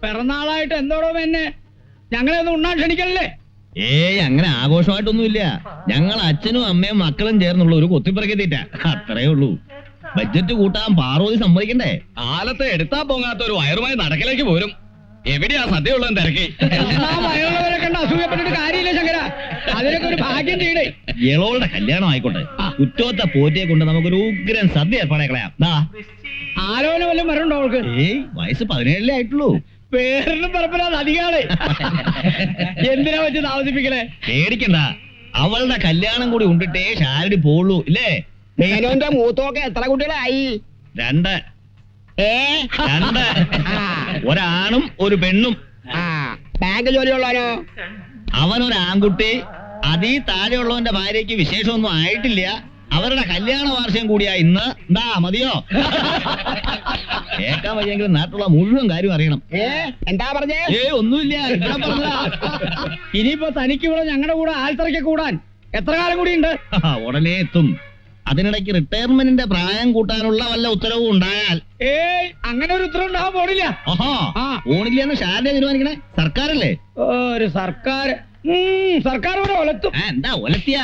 പിറന്നാളായിട്ട് എന്തോടോ എന്നെ ഞങ്ങളെ ഒന്ന് ഉണ്ണാൻ ക്ഷണിക്കല്ലേ? ഏയ് അങ്ങനെ ആഘോഷമായിട്ടൊന്നുമില്ല. ഞങ്ങൾ അച്ഛനും അമ്മയും മക്കളും ചേർന്നുള്ള ഒരു കൊത്തിപ്പറക്കത്തീറ്റ, അത്രേ ഉള്ളൂ. ബഡ്ജറ്റ് കൂട്ടാൻ പാർവതി സമ്മതിക്കണ്ടേ? കാലത്തെ എടുത്താ പോകാത്ത ഒരു വയറുമായി നടക്കലേക്ക് പോരും. എവിടെയാ സദ്യയുള്ളതെന്ന് തിരക്കി. വയറുള്ളവരെ കണ്ട് അസൂയപ്പെട്ടിട്ട് കാര്യമില്ല ശങ്കര, അതിനൊക്കെ ഒരു ഭാഗ്യം ചെയ്യണേ. ഇളവളുടെ കല്യാണം ആയിക്കോട്ടെ, കുറ്റോത്ത പോറ്റിയെ കൊണ്ട് നമുക്കൊരു ഉഗ്രൻ സദ്യ ഏർപ്പാടെ കളയാം. ആലോചന വല്ലതും വരണ്ടോ അവൾക്ക്? ഏയ് വയസ്സ് 17 ആയിട്ടുള്ളൂ. പേരിനും പറപ്പില്ലാതെ അധികാളെ എന്തിനാ വെച്ച് താമസിപ്പിക്കണേ? പേടിക്കണ്ട, അവളുടെ കല്യാണം കൂടി ഉണ്ടിട്ടേ ഷാരടി പോളൂ ഇല്ലേ? മേനോന്റെ മൂത്തൊക്കെ എത്ര കുട്ടികളായി? 2 ഒരാണും ഒരു പെണ്ണും. ബാങ്ക് ജോലിയുള്ളവനോ? അവനൊരു ആൺകുട്ടി. അതീ താഴെയുള്ളവന്റെ ഭാര്യയ്ക്ക് വിശേഷമൊന്നും ആയിട്ടില്ല. അവരുടെ കല്യാണ വാർഷികം കൂടിയാ ഇന്ന്. എന്താ മതിയോ? കേൾക്കാൻ വയ്യെങ്കിലും നാട്ടിലുള്ള മുഴുവൻ കാര്യം അറിയണം. എന്താ പറഞ്ഞേ? ഒന്നുമില്ല. ഇനിയിപ്പോ തനിക്ക് ഇവിടെ ഞങ്ങളുടെ കൂടെ ആൽത്തറയ്ക്ക് കൂടാൻ എത്ര കാലം കൂടിയുണ്ട്? ഉടനെ എത്തും. അതിനിടയ്ക്ക് റിട്ടയർമെന്റിന്റെ പ്രായം കൂട്ടാനുള്ള വല്ല ഉത്തരവും ഉണ്ടായാൽ. അങ്ങനെ ഒരു ഉത്തരവ് ഉണ്ടാവാൻ പോണില്ല. പോണില്ലെന്ന് ഷാരദ തീരുമാനിക്കണേ? സർക്കാരല്ലേ? ഒരു സർക്കാർ ഇവിടെ ഒലത്തും. എന്താ ഒലത്തിയ?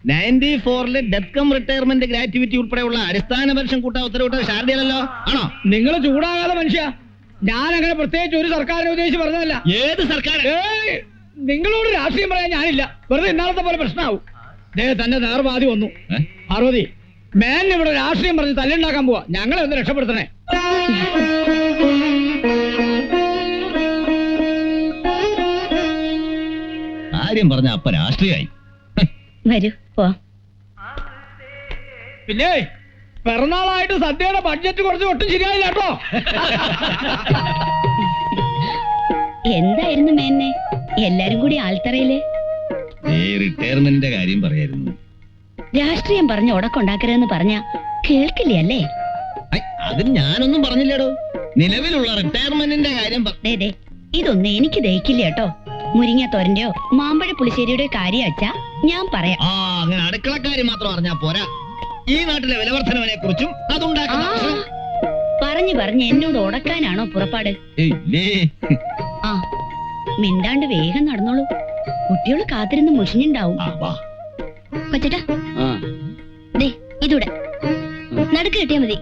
94-ലെ ഡെത്ത് കം റിട്ടയർമെന്റ് ഗ്രാറ്റുവിറ്റി ഉൾപ്പെടെയുള്ള അടിസ്ഥാന പെൻഷൻ കൂട്ടാൻ ഉത്തരവിട്ടത് ഷാരദയല്ലോ. ആണോ? നിങ്ങൾ ചൂടാകാതെ മനുഷ്യ, ഞാൻ അങ്ങനെ പ്രത്യേകിച്ച് ഒരു സർക്കാരിനെ ഉദ്ദേശിച്ച് പറഞ്ഞതല്ല. ഏത് സർക്കാർ? നിങ്ങളോട് രാഷ്ട്രീയം പറയാൻ ഞാനില്ല. വെറുതെ ഇന്നാളത്തെ പോലെ പ്രശ്നമാവും. തന്റെ നേർവാദി വന്നു. പാർവതി, മേലിന് ഇവിടെ രാഷ്ട്രീയം പറഞ്ഞ് തല്ലുണ്ടാക്കാൻ പോവാ. ഞങ്ങളെ ഒന്ന് രക്ഷപ്പെടുത്തണേ. കാര്യം പറഞ്ഞ അപ്പ രാഷ്ട്രീയായി. വരൂ പോ. പിന്നെ പിറന്നാളായിട്ട് സദ്യയുടെ ബഡ്ജറ്റ് കുറച്ച് ഒട്ടും ശരിയായില്ല കേട്ടോ. എന്തായിരുന്നു മേന്നെ എല്ലാരും കൂടി ആൽത്തറയില്? റിട്ടയർമെന്റിന്റെ കാര്യം പറയായിരുന്നു. രാഷ്ട്രീയം പറഞ്ഞ് ഉടക്കുണ്ടാക്കരുതെന്ന് പറഞ്ഞ കേൾക്കില്ലേ അല്ലേ? അതിന് ഞാനൊന്നും പറഞ്ഞില്ലേടോ. നിലവിലുള്ള റിട്ടയർമെന്റിന്റെ കാര്യം. ഇതൊന്നും എനിക്ക് ദഹിക്കില്ല കേട്ടോ. മുരിങ്ങ തോരന്റെയോ മാമ്പഴ പുളിശ്ശേരിയുടെയോ കാര്യം അച്ഛാ ഞാൻ പറയാം. അങ്ങനെ അടുക്കളക്കാര്യം മാത്രം അറിഞ്ഞാ പോരാ. ഈ നാട്ടിലെ വിലവർദ്ധനവിനെ കുറിച്ചും പറഞ്ഞു എന്നോട് ഉടക്കാനാണോ പുറപ്പാട്? ആ മിണ്ടാണ്ട് വേഗം നടന്നോളൂ. കുട്ടികൾ കാത്തിരുന്ന് മുഷിഞ്ഞുണ്ടാവും. കൊച്ചേട്ടാ ഇതൂടെ നടുക്ക് കെട്ടിയാ മതി.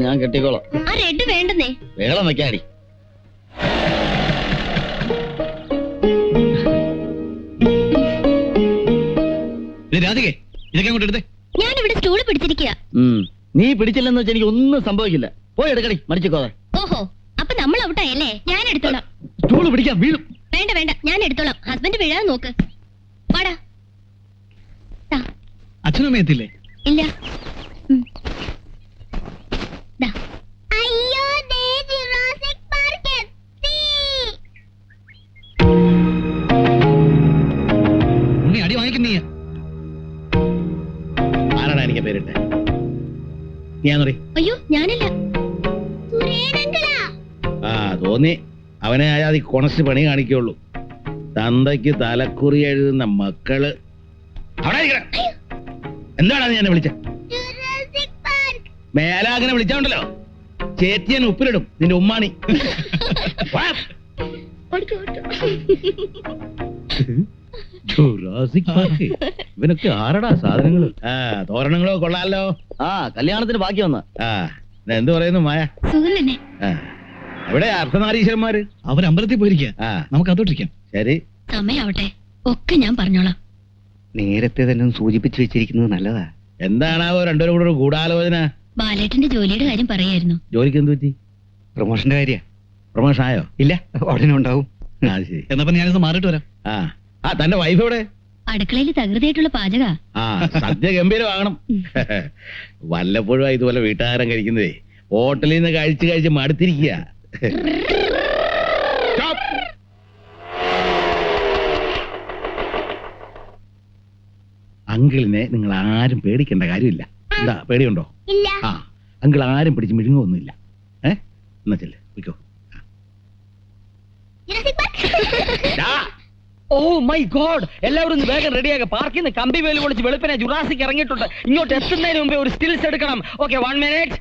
ഞാൻ കെട്ടിക്കോളാം. ആ റെഡ് വേണ്ടെന്നേ. വേളം വെക്കാടി. രാധികേ, ഇതൊക്കെ അങ്ങോട്ട് എടുത്തേ. ഞാനിവിടെ സ്റ്റൂള് പിടിച്ചിരിക്കുക. നീ പിടിച്ചില്ലെന്ന് വെച്ചാൽ എനിക്ക് ഒന്നും സംഭവിക്കില്ല. പോയി എടുക്കടി, മടിച്ചോതെ. ഓഹോ, അപ്പൊ നമ്മൾ ഔട്ടായല്ലേ? ഞാൻ എടുത്തോളാം. സ്റ്റൂള് പിടിക്കാൻ വീഴും. വേണ്ട ഞാൻ എടുത്തോളാം. ഹസ്ബൻഡ് വീഴാൻ നോക്ക്. വാടാ. അച്ഛനും എത്തില്ലേ? ഇല്ല. അടി വാങ്ങിക്കുന്നീ ആരാടാ എനിക്ക് പേരിട്ടെ? അയ്യോ ഞാനല്ല. തോന്നി. അവനെ ആയാതി കൊണസ്റ്റ് പണി കാണിക്കുള്ളൂ. തന്തയ്ക്ക് തലക്കുറി എഴുതുന്ന മക്കള്. എന്താണ് നീ എന്നെ വിളിച്ച? മേലാങ്ങനെ വിളിച്ചോണ്ടല്ലോ ചേച്ചിയൻ ഉപ്പിലിടും നിന്റെ ഉമ്മാണി. ഇവനൊക്കെ ആരടാ സാധനങ്ങള്? തോരണങ്ങളോ കൊള്ളാലോ. കല്യാണത്തിന് ബാക്കി വന്ന. എന്ത് പറയുന്നു മായ? അവിടെ അർദ്ധനാരീശ്വരന്മാര് അവരമ്പലത്തിൽ പോയിരിക്കുക. നമുക്ക് അതോട്ടിരിക്കാം. ശരി, സമയാവട്ടെ, ഒക്കെ ഞാൻ പറഞ്ഞോളാം. നേരത്തെ തന്നെ സൂചിപ്പിച്ചു വെച്ചിരിക്കുന്നത് നല്ലതാ. എന്താണാവോ രണ്ടുപേരും കൂടെ ഗൂഢാലോചന? ബാലേട്ടന്റെ ജോലിയുടെ കാര്യം പറയായിരുന്നു. ജോലിക്ക് എന്ത് പറ്റി? പ്രൊമോഷന്റെ കാര്യ. പ്രൊമോഷൻ ആയോ? ഇല്ല, ഉടനെ ഉണ്ടാവും. ശരി, എന്നാ ഞാനിത് മാറിയിട്ട് വരാം. തന്റെ വൈഫ് എവിടെ? അടുക്കളയിൽ തകൃതിയായിട്ടുള്ള പാചക. സദ്യ ഗംഭീരമാകണം. വല്ലപ്പോഴും ഇതുപോലെ വീട്ടുകാരം കഴിക്കുന്നതേ. ഹോട്ടലിൽ നിന്ന് കഴിച്ച് മടുത്തിരിക്കുക. അങ്കിളിനെ നിങ്ങൾ ആരും പേടിക്കേണ്ട കാര്യമില്ല. എന്താ പേടിയുണ്ടോ? അങ്കിൾ ആരും പിടിച്ച് മിഴുങ്ങൊന്നുമില്ല. എന്നാ ചെല്ലേ വിളിക്കോ. ഓ മൈ ഗോഡ്, എല്ലാവരും വേഗം റെഡിയാക. പാർക്കിൽ നിന്ന് കമ്പി വേല് പൊളിച്ച് വെളുപ്പിനെ ജുറാസിക് ഇറങ്ങിയിട്ടുണ്ട്. ഇങ്ങോട്ട് എത്തുന്നതിന് മുമ്പേ ഒരു സ്റ്റിൽസ് എടുക്കണം. Okay, 1 minute.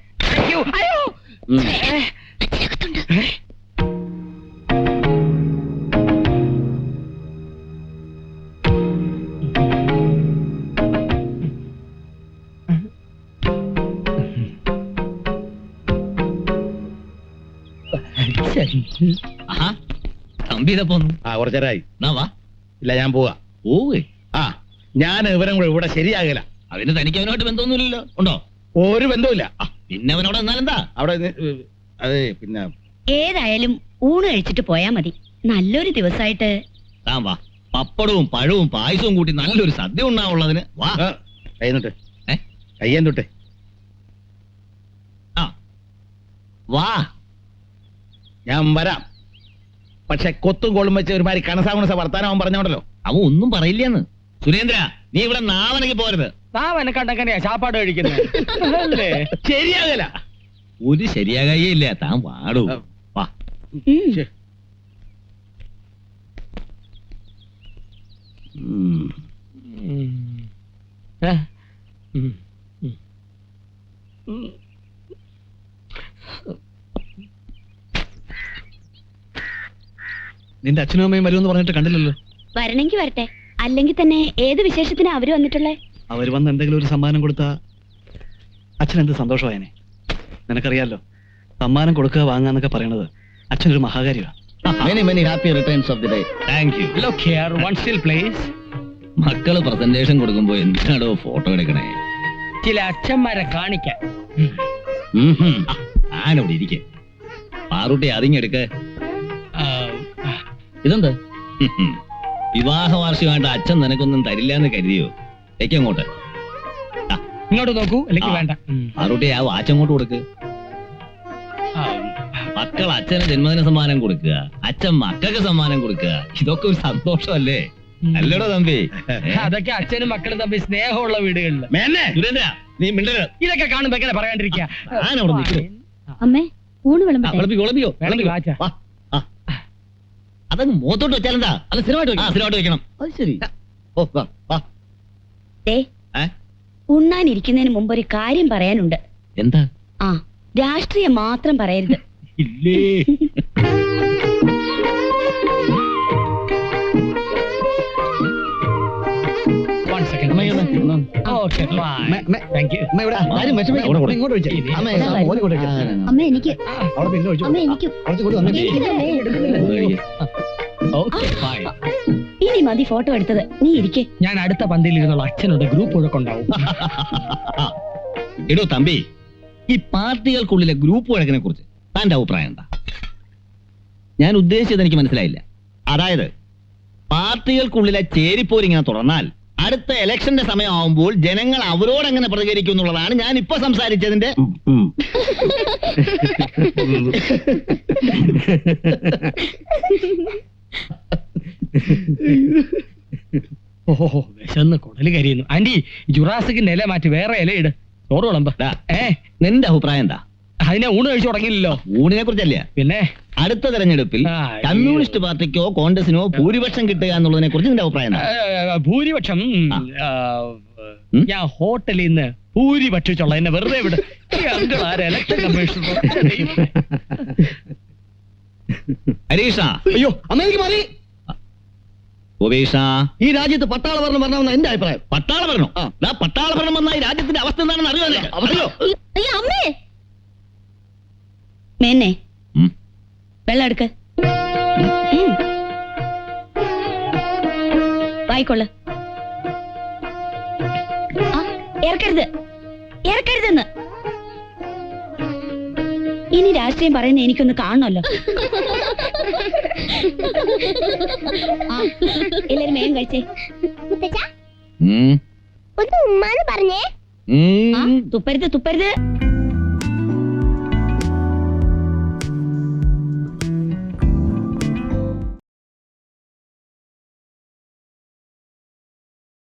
ആഹാ തമ്പി ഇതാ പോന്നു. ആ കുറച്ചേരായി. എന്നാ വാ. ഇല്ല ഞാൻ പോവാ. പോവേ. ആ ഞാൻ ഇവരും കൂടെ ഇവിടെ ശരിയാകില്ല. അതിന് തനിക്ക് അവനുമായിട്ട് ബന്ധമൊന്നുമില്ലല്ലോ. ഉണ്ടോ? ഒരു ബന്ധവുമില്ല. പിന്നെ അവനവിടെ എന്നാലെന്താ? അവിടെ അതെ പിന്നെ ഏതായാലും ഊണ് കഴിച്ചിട്ട് പോയാ മതി. നല്ലൊരു ദിവസമായിട്ട്. താൻ വാ. പപ്പടവും പഴവും പായസവും കൂട്ടി നല്ലൊരു സദ്യ ഉണ്ടാവുള്ളതിന് വാ. കൈ തൊട്ട് ഏ? കയ്യൻ തൊട്ട്. ആ വാ. ഞാൻ വരാം. പക്ഷെ കൊത്തും കോളും വെച്ച് ഒരുമാതിരി കണസാകുണസ വർത്താനം അവൻ പറഞ്ഞോണ്ടല്ലോ. അവൻ ഒന്നും പറയില്ലെന്ന്. സുരേന്ദ്ര നീ ഇവിടെ നാവനക്ക് പോരുത്. താവനെ കണ്ടെങ്ങനെയാ ചാപ്പാട് കഴിക്കുന്നത്? ശരിയാകല. ഒരു ശരിയാകയില്ല. താൻ വാടൂ. വാ. ഉം. നിന്റെ അച്ഛനും അമ്മയും വരുമെന്ന് പറഞ്ഞിട്ട് കണ്ടില്ലല്ലോ. വരണെങ്കി വരട്ടെ. അല്ലെങ്കിൽ തന്നെ ഏത് വിശേഷത്തിനാ അവര് വന്നിട്ടുള്ളേ? അവര് വന്ന് എന്തെങ്കിലും ഒരു സമ്മാനം കൊടുത്താ അച്ഛൻ എന്ത് സന്തോഷമായനെ. നിനക്കറിയാലോ, സമ്മാനം കൊടുക്കുക വാങ്ങാന്നൊക്കെ പറയണത് അച്ഛനൊരു മഹാകാര്യമാണ്. Many many happy returns of the day. Thank you. Look here, one still please. മക്കള് പ്രസന്റേഷൻ കൊടുക്കുമ്പോ എന്തിനാടോ ഫോട്ടോ എടുക്കണേ? ചില അച്ഛന്മാരെ കാണിക്കാൻ. ആനോട് ഇരിക്കെ. പാറുട്ടി അതിങ്ങെടുക്ക. ഇതെന്ത്? വിവാഹ വാർഷികമായിട്ട് അച്ഛൻ നിനക്കൊന്നും തരില്ല എന്ന് കരുതിയോ? അങ്ങോട്ട് ഇങ്ങോട്ട് നോക്കൂ, അല്ലെങ്കിൽ വേണ്ട. പാറുട്ടി ആ വാച്ച് അങ്ങോട്ട് കൊടുക്ക്. മക്കൾ അച്ഛന് ജന്മദിന സമ്മാനം കൊടുക്കുക, അച്ഛൻ മക്കൾക്ക് സമ്മാനം കൊടുക്കുക. ഇതൊക്കെ ഒരു സന്തോഷമല്ലേ? അല്ലടോ തമ്പി? അതൊക്കെ അച്ഛനും മക്കളും തമ്മിൽ സ്നേഹമുള്ള വീടുകളിൽ. സുരേന്ദ്ര നീ മിണ്ടരുത്. ഇതൊക്കെ കാണുമ്പോ എങ്ങനെ പറയാണ്ടിരിക്കുക? ആനവിടെ നിൽക്കുന്നു. അമ്മേ ഊണ് വിളമ്പട്ടെ? വിളമ്പിക്കോ. വേണമെങ്കിൽ വാച്ചാ. അതങ്ങ് മുഖത്തോട്ട് വെച്ചാലെന്താ? അത് സ്ഥിരമായിട്ട് വെക്കണം. അത് ശരി. ഓ വാ വാ. ദേ, ഏ? ഉണ്ണാനിരിക്കുന്നതിന് മുമ്പ് ഒരു കാര്യം പറയാനുണ്ട്. എന്താ? ആ, രാഷ്ട്രീയം മാത്രം പറയരുത്. ഇല്ലേ? One second. Okay, fine. Thank you. ഇങ്ങോട്ട് ഒഴിച്ചേ. അമ്മേ, ഓനെ കൊണ്ട് ഒഴിച്ചേ. അമ്മ എനിക്ക് അവിടെ പിന്നെ ഒഴിച്ചു. അമ്മ എനിക്ക് കുറച്ച് കൂടി വന്നേ. Okay, fine. ഇനി മതി ഫോട്ടോ എടുത്തത്. നീ ഇരിക്കേ. ഞാൻ അടുത്ത പന്തിയിൽ ഇരുന്നുള്ള അച്ഛനുണ്ട്. ഗ്രൂപ്പ് ഒഴുക്കുണ്ടാവും. എടോ തമ്പി, ഈ പാർട്ടികൾക്കുള്ളിലെ ഗ്രൂപ്പ് വഴക്കിനെ കുറിച്ച് തന്റെ അഭിപ്രായം എന്താ? ഞാൻ ഉദ്ദേശിച്ചത് എനിക്ക് മനസ്സിലായില്ല. അതായത് പാർട്ടികൾക്കുള്ളിലെ ചേരിപ്പോരിങ്ങനെ തുടർന്നാൽ അടുത്ത ഇലക്ഷന്റെ സമയമാവുമ്പോൾ ജനങ്ങൾ അവരോട് എങ്ങനെ പ്രതികരിക്കും എന്നുള്ളതാണ് ഞാൻ ഇപ്പൊ സംസാരിച്ചതിന്റെ. ഓഹോ, വിശന്ന് കുടല് കരിയുന്നു. ആന്റി, ജുറാസിക്കിന്റെ ഇല മാറ്റി വേറെ ഇല ഇട്. ചോറ് വിളമ്പ. നിന്റെ അഭിപ്രായം എന്താ? അതിനെ ഊണ് കഴിച്ചു തുടങ്ങിയില്ലല്ലോ. ഊണിനെ കുറിച്ചല്ല, പിന്നെ അടുത്ത തെരഞ്ഞെടുപ്പിൽ കമ്മ്യൂണിസ്റ്റ് പാർട്ടിക്കോ കോൺഗ്രസിനോ ഭൂരിപക്ഷം കിട്ടുക എന്നുള്ളതിനെ കുറിച്ച് നിന്റെ അഭിപ്രായം എന്താ? ഭൂരിപക്ഷം ഞാൻ ഹോട്ടലിൽ നിന്ന് ഭൂരിപക്ഷിച്ചുള്ള എന്നെ വെറുതെ വിട്. ഇലക്ഷൻ കമ്മീഷണർ ഹരീഷ. അയ്യോ അമ്മ, എനിക്ക് മതി. ഗോപീഷ, ഈ രാജ്യത്ത് പട്ടാള ഭരണം വരണമെന്ന് എന്റെ അഭിപ്രായം. പട്ടാള ഭരണം? പട്ടാള ഭരണം വന്ന ഈ രാജ്യത്തിന്റെ അവസ്ഥ എന്താണെന്ന് അറിയോ? അമ്മേ, മേന്നെ വെള്ളം എടുക്ക. വായിക്കൊള്ള. ഇറക്കരുത്, ഇറക്കരുതെന്ന്. ഇനി രാഷ്ട്രീയം പറയുന്ന എനിക്കൊന്ന് കാണണമല്ലോ. എല്ലാരും മേം കഴിച്ചേ. പറഞ്ഞേ. തുപ്പരുത്, തുപ്പരുത്.